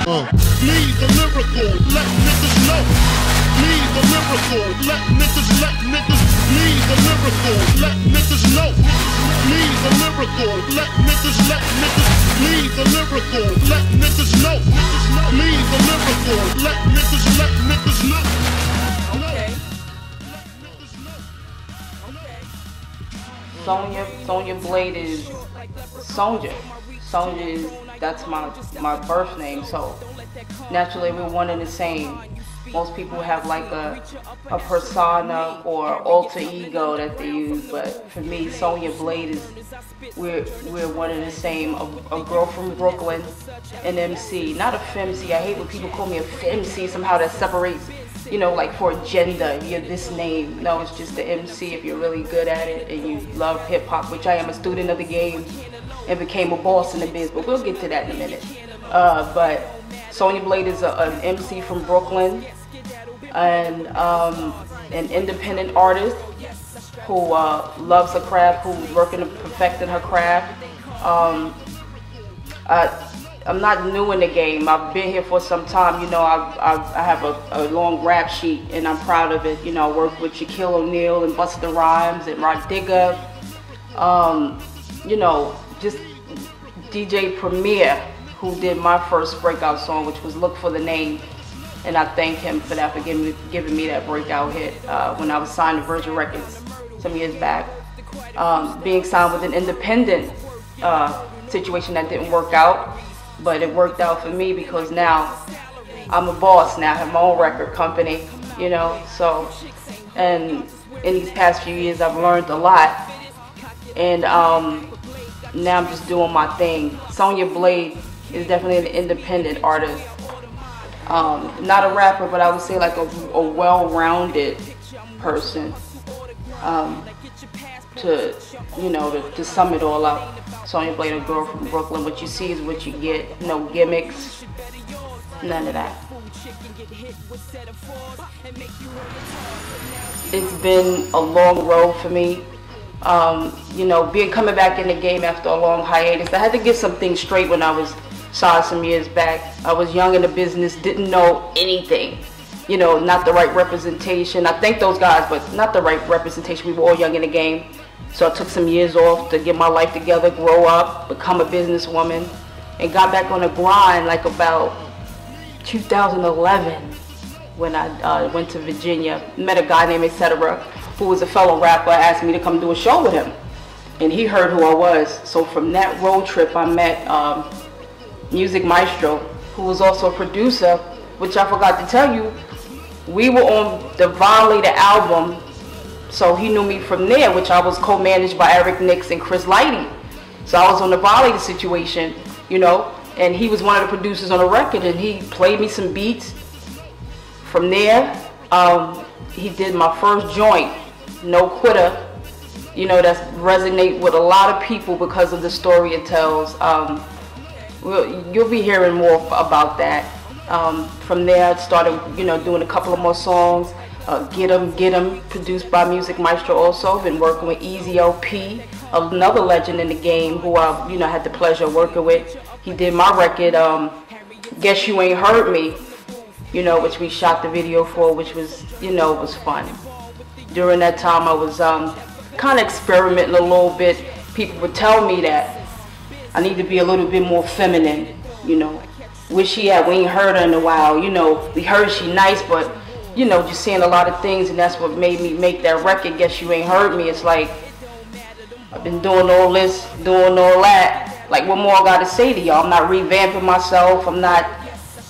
Me the lyrical, let niggas know. Me the lyrical, let niggas. Me the lyrical, let niggas know. Me the lyrical, let niggas. Me the lyrical, let niggas know. Me the lyrical, let niggas know. Sonja Blade is Sonja. Sonja is, that's my birth name, so naturally we're one and the same. Most people have like a persona or alter ego that they use, but for me, Sonja Blade is, we're one and the same. A girl from Brooklyn, an MC, not a femc. I hate when people call me a femc, somehow that separates, you know, like for a gender, you're this name. No, it's just the MC if you're really good at it and you love hip hop, which I am a student of the game and became a boss in the biz, but we'll get to that in a minute. But Sonja Blade is an MC from Brooklyn and an independent artist who loves her craft, who's working to perfecting her craft. I'm not new in the game. I've been here for some time. You know, I have a long rap sheet and I'm proud of it. You know, I work with Shaquille O'Neal and Busta Rhymes and Rod Digger. You know, just DJ Premier, who did my first breakout song, which was Look for the Name. And I thank him for that, for giving me that breakout hit when I was signed to Virgin Records some years back. Being signed with an independent situation that didn't work out, but it worked out for me because now I'm a boss now. I have my own record company, you know, so, and in these past few years I've learned a lot, and now I'm just doing my thing. Sonja Blade is definitely an independent artist. Not a rapper, but I would say like a well-rounded person, to, you know, to sum it all up. Sonja Blade, a girl from Brooklyn. What you see is what you get. No gimmicks, none of that. It's been a long road for me. You know, coming back in the game after a long hiatus. I had to get some things straight when I was signed some years back. I was young in the business, didn't know anything. You know, not the right representation. I thank those guys, but not the right representation. We were all young in the game. So I took some years off to get my life together, grow up, become a businesswoman, and got back on the grind like about 2011 when I went to Virginia, met a guy named Etc., who was a fellow rapper, asked me to come do a show with him. And he heard who I was. So from that road trip, I met Music Maestro, who was also a producer, which I forgot to tell you. We were on the Violator album, so he knew me from there, which I was co-managed by Eric Nix and Chris Lighty. So I was on the Violator situation, you know, and he was one of the producers on the record, and he played me some beats. From there, he did my first joint, No Quitter, you know, that resonate with a lot of people because of the story it tells. You'll be hearing more about that. From there, I started, you know, doing a couple of more songs. Get 'Em, produced by Music Maestro also. Been working with Easy LP, another legend in the game who I, you know, had the pleasure of working with. He did my record, Guess You Ain't Heard Me, you know, which we shot the video for, which was, you know, was fun. During that time, I was kind of experimenting a little bit. People would tell me that I need to be a little bit more feminine, you know. Where she at? We ain't heard her in a while, you know. We heard she nice, but, you know, just saying a lot of things, and that's what made me make that record, Guess You Ain't Heard Me. It's like, I've been doing all this, doing all that. Like, what more I gotta say to y'all? I'm not revamping myself. I'm not,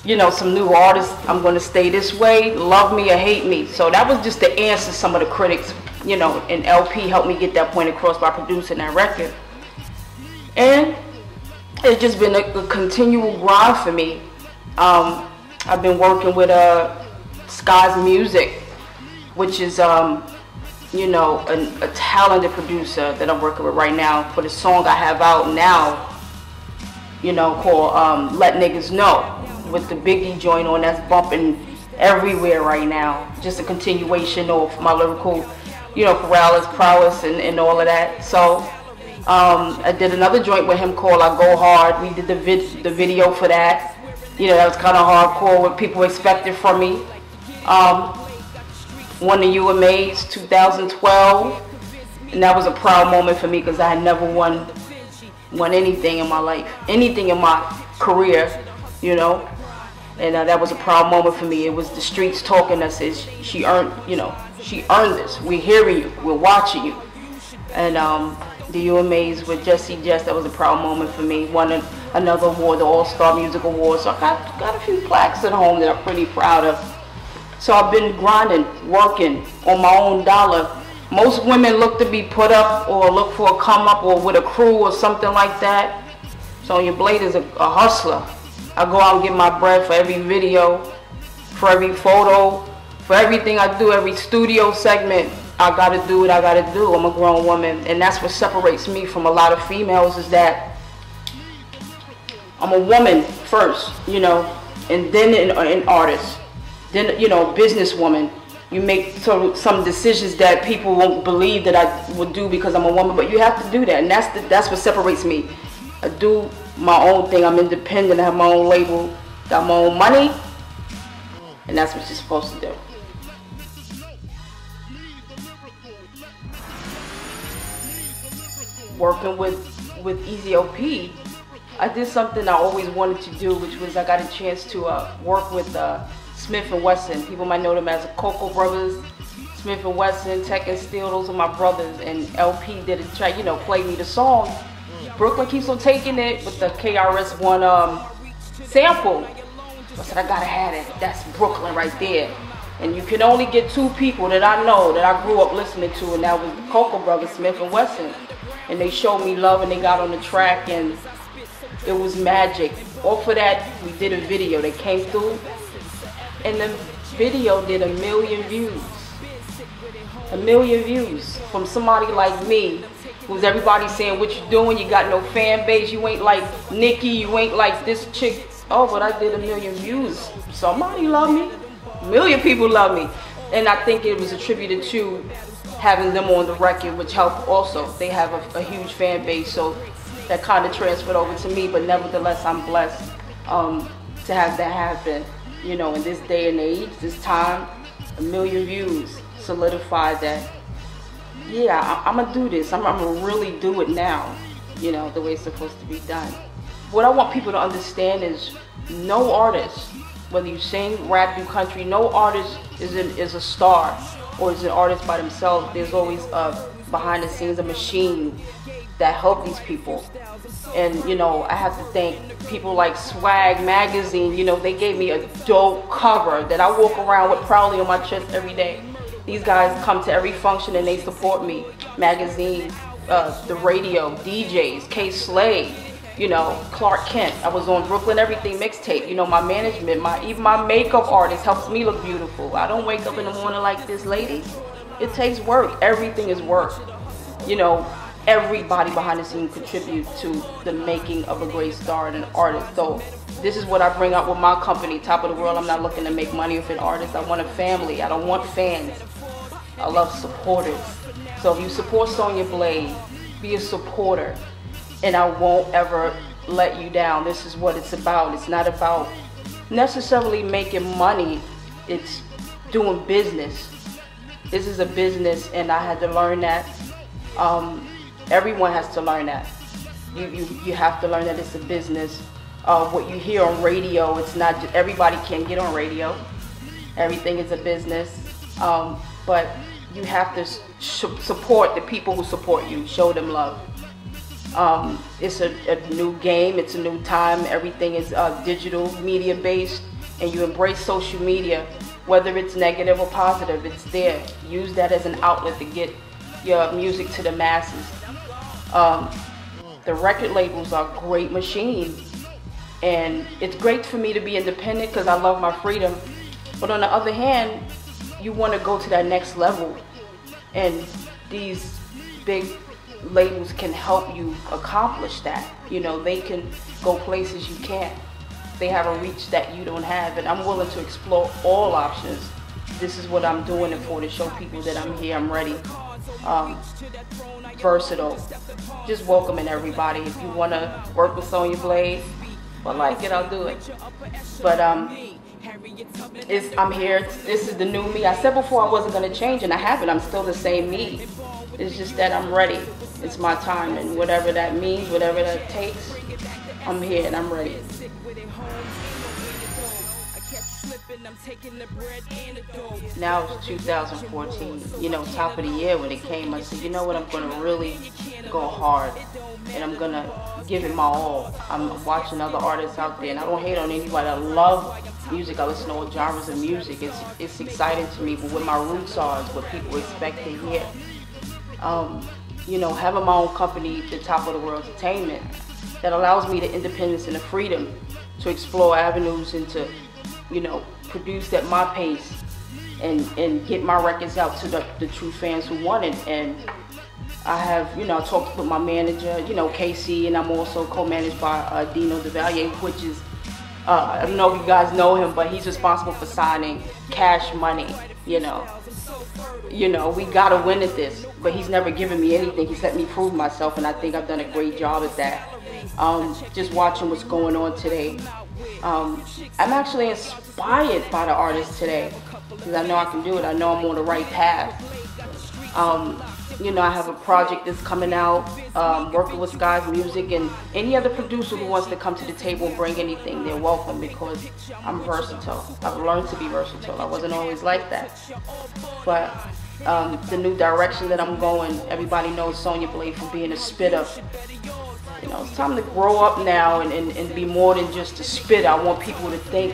you know, some new artist. I'm gonna stay this way, love me or hate me. So that was just the answer some of the critics, you know, and LP helped me get that point across by producing that record. And it's just been a continual grind for me. I've been working with Sky's Music, which is, you know, a talented producer that I'm working with right now for the song I have out now, you know, called Let Niggas Know, with the Biggie joint on that's bumping everywhere right now. Just a continuation of my lyrical, you know, prowess and all of that. So I did another joint with him called I Go Hard. We did the video for that. You know, that was kind of hardcore, what people expected from me. Won the UMAs 2012, and that was a proud moment for me because I had never won anything in my life, anything in my career, you know. And that was a proud moment for me. It was the streets talking that says she earned, you know, she earned this. We're hearing you, we're watching you. And the UMAs with Jesse Jess, that was a proud moment for me. Won another award, the All-Star Music Award. So I got a few plaques at home that I'm pretty proud of. So I've been grinding, working on my own dollar. Most women look to be put up or look for a come up or with a crew or something like that. Sonja Blade is a hustler. I go out and get my bread for every video, for every photo, for everything I do, every studio segment. I gotta do what I gotta do. I'm a grown woman, and that's what separates me from a lot of females, is that I'm a woman first, you know, and then an artist. Then, you know, businesswoman. You make some decisions that people won't believe that I would do because I'm a woman, but you have to do that, and that's what separates me. I do my own thing. I'm independent. I have my own label, got my own money, and that's what you're supposed to do. Working with Easy OP, I did something I always wanted to do, which was I got a chance to work with Smif-N-Wessun. People might know them as the Cocoa Brothers. Smif-N-Wessun, Tech and Steel, those are my brothers. And LP did a track, you know, played me the song. Brooklyn Keeps on Taking It with the KRS-One sample. I said, I gotta have it. That's Brooklyn right there. And you can only get two people that I know that I grew up listening to, and that was the Cocoa Brothers, Smif-N-Wessun. And they showed me love, and they got on the track, and it was magic. Off of that, we did a video that came through, and the video did 1 million views. 1 million views from somebody like me, who's everybody saying, what you doing? You got no fan base. You ain't like Nicki. You ain't like this chick. Oh, but I did 1 million views. Somebody love me. 1 million people love me. And I think it was attributed to having them on the record, which helped also. They have a huge fan base, so that kind of transferred over to me. But nevertheless, I'm blessed to have that happen. You know, in this day and age, this time, 1 million views solidified that, yeah, I'm gonna do this. I'm gonna really do it now, you know, the way it's supposed to be done. What I want people to understand is no artist, whether you sing, rap, do country, no artist is a star or is an artist by themselves. There's always behind the scenes a machine that help these people. And, you know, I have to thank people like Swag Magazine. You know, they gave me a dope cover that I walk around with proudly on my chest every day. These guys come to every function and they support me. Magazine, the radio, DJs, K-Slade, you know, Clark Kent. I was on Brooklyn Everything mixtape. You know, my management, even my makeup artist helps me look beautiful. I don't wake up in the morning like this, lady. It takes work. Everything is work. You know, everybody behind the scene contributes to the making of a great star and an artist. So this is what I bring up with my company, Top of the World. I'm not looking to make money with an artist. I want a family. I don't want fans. I love supporters. So if you support Sonja Blade, be a supporter. And I won't ever let you down. This is what it's about. It's not about necessarily making money. It's doing business. This is a business, and I had to learn that. Everyone has to learn that. You have to learn that it's a business. What you hear on radio, it's not just, everybody can't get on radio. Everything is a business. But you have to support the people who support you. Show them love. It's a new game. It's a new time. Everything is digital, media based, and you embrace social media, whether it's negative or positive. It's there. Use that as an outlet to get your music to the masses. The record labels are great machines, and it's great for me to be independent because I love my freedom. But on the other hand, you want to go to that next level, and these big labels can help you accomplish that. You know, they can go places you can't. They have a reach that you don't have, and I'm willing to explore all options. This is what I'm doing it for, to show people that I'm here, I'm ready. Versatile. Just welcoming everybody. If you want to work with Sonja Blade, If I like it, I'll do it. But I'm here. This is the new me. I said before I wasn't gonna change, and I haven't. I'm still the same me. It's just that I'm ready. It's my time, and whatever that means, whatever that takes, I'm here and I'm ready. Now it's 2014, you know, top of the year when it came. I said, you know what, I'm going to really go hard and I'm going to give it my all. I'm watching other artists out there, and I don't hate on anybody. I love music. I listen to all genres of music. It's exciting to me, but what my roots are is what people expect to hear. You know, having my own company, the Top of the World Entertainment, that allows me the independence and the freedom to explore avenues and to, you know, produce at my pace and get my records out to the true fans who want it. And I have, you know, I talked with my manager, you know, KC, and I'm also co-managed by Dino DeValier, which is, I don't know if you guys know him, but he's responsible for signing Cash Money, you know. We gotta win at this, but he's never given me anything. He's let me prove myself, and I think I've done a great job at that. Just watching what's going on today. I'm actually inspired by the artists today, because I know I can do it. I know I'm on the right path. You know, I have a project that's coming out, working with Sky's Music, and any other producer who wants to come to the table and bring anything, they're welcome, because I'm versatile. I've learned to be versatile. I wasn't always like that. But the new direction that I'm going, everybody knows Sonja Blade for being a spitter. You know, it's time to grow up now and be more than just a spitter. I want people to think,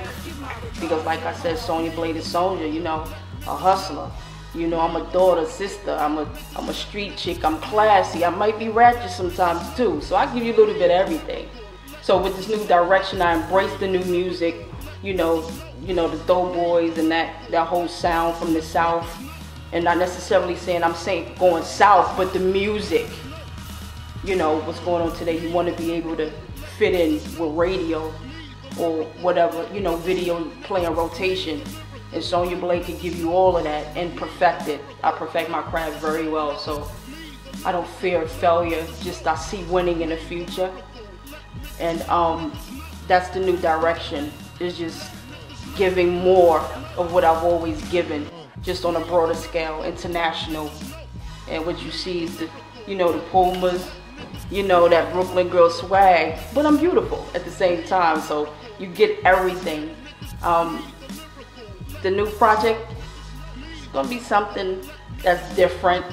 because like I said, Sonja Blade is Sonja, you know, a hustler. You know, I'm a daughter, sister, I'm a street chick, I'm classy, I might be ratchet sometimes too. So I give you a little bit of everything. So with this new direction, I embrace the new music, you know, the Doughboys and that whole sound from the South. And not necessarily saying I'm saying going South, but the music, you know, what's going on today. You want to be able to fit in with radio or whatever, you know, video playing rotation. And Sonja Blade can give you all of that and perfect it. I perfect my craft very well, so I don't fear failure. Just I see winning in the future, and that's the new direction. Is just giving more of what I've always given, just on a broader scale, international. And what you see is the, you know, the Pumas, you know, that Brooklyn girl swag. But I'm beautiful at the same time, so you get everything. The new project is going to be something that's different,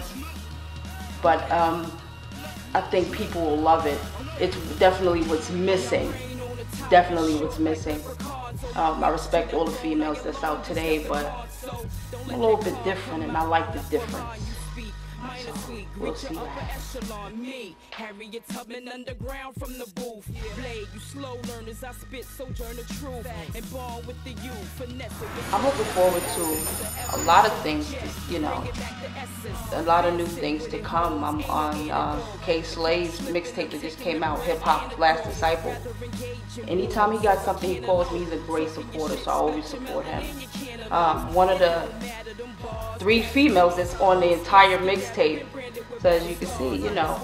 but I think people will love it. It's definitely what's missing. Definitely what's missing. I respect all the females that's out today, but I'm a little bit different, and I like the difference. So we'll see that. I'm looking forward to a lot of things, you know, a lot of new things to come. I'm on K Slay's mixtape that just came out, Hip Hop Last Disciple. Anytime he got something, he calls me. He's a great supporter, so I always support him. One of the 3 females that's on the entire mixtape. So as you can see, you know,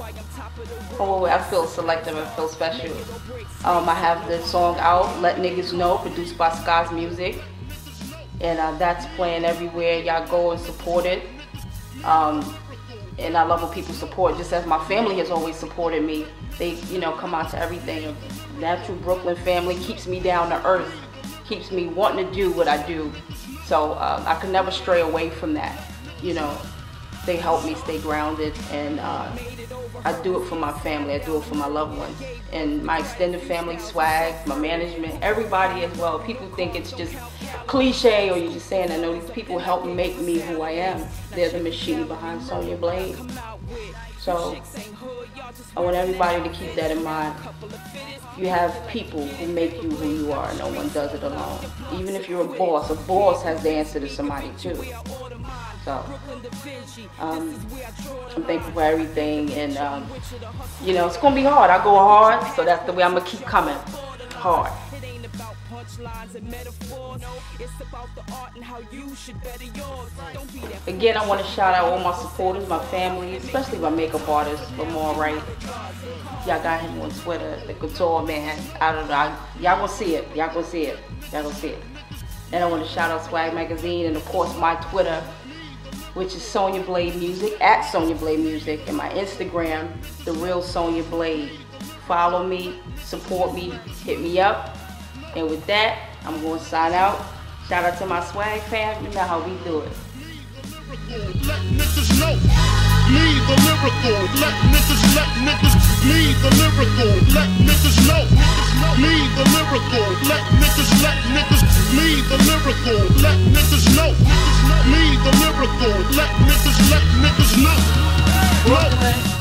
oh, I feel selective, I feel special. I have the song out, Let Niggas Know, produced by Sky's Music. And that's playing everywhere. Y'all go and support it. And I love when people support, just as my family has always supported me. They, you know, come out to everything. Natural Brooklyn family keeps me down to earth, keeps me wanting to do what I do. So I can never stray away from that, you know. They help me stay grounded, and I do it for my family, I do it for my loved ones, and my extended family, swag, my management, everybody as well. People think it's just cliche, or you're just saying, I know these people help make me who I am. They're the machine behind Sonja Blade. So I want everybody to keep that in mind. You have people who make you who you are. No one does it alone. Even if you're a boss has to answer to somebody too. So I'm thankful for everything, and you know, it's gonna be hard. I go hard, so that's the way I'm gonna keep coming hard. Again, I want to shout out all my supporters, my family, especially my makeup artist, Lamar Wright. Y'all got him on Twitter, the Couture Man. I don't know. Y'all gonna see it. Y'all gonna see it. Y'all gonna see it. And I want to shout out Swag Magazine and of course my Twitter, which is Sonja Blade Music, at Sonja Blade Music, and my Instagram, The Real Sonja Blade. Follow me, support me, hit me up. And with that, I'm going to sign out. Shout out to my Swag fam, you know how we do it. Let niggas know, me the lyrical. Let niggas me the lyrical. Let niggas know, me the lyrical. Let niggas me the lyrical. Let niggas know, me the lyrical. Let niggas know.